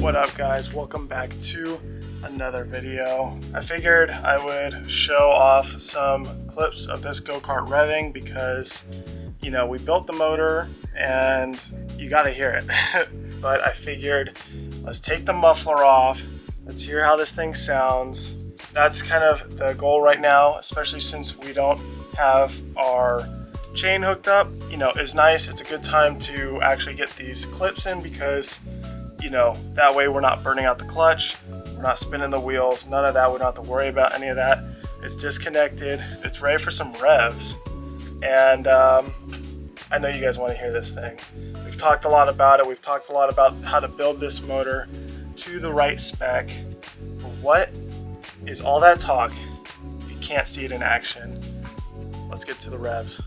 What up guys, welcome back to another video. I figured I would show off some clips of this go-kart revving because, you know, we built the motor and you gotta hear it. But I figured let's take the muffler off, let's hear how this thing sounds. That's kind of the goal right now, especially since we don't have our chain hooked up. You know, it's nice, it's a good time to actually get these clips in because, you know, that way we're not burning out the clutch, we're not spinning the wheels, none of that. We don't have to worry about any of that. It's disconnected, it's ready for some revs, and I know you guys want to hear this thing. We've talked a lot about it, we've talked a lot about how to build this motor to the right spec. But what is all that talk if you can't see it in action? Let's get to the revs.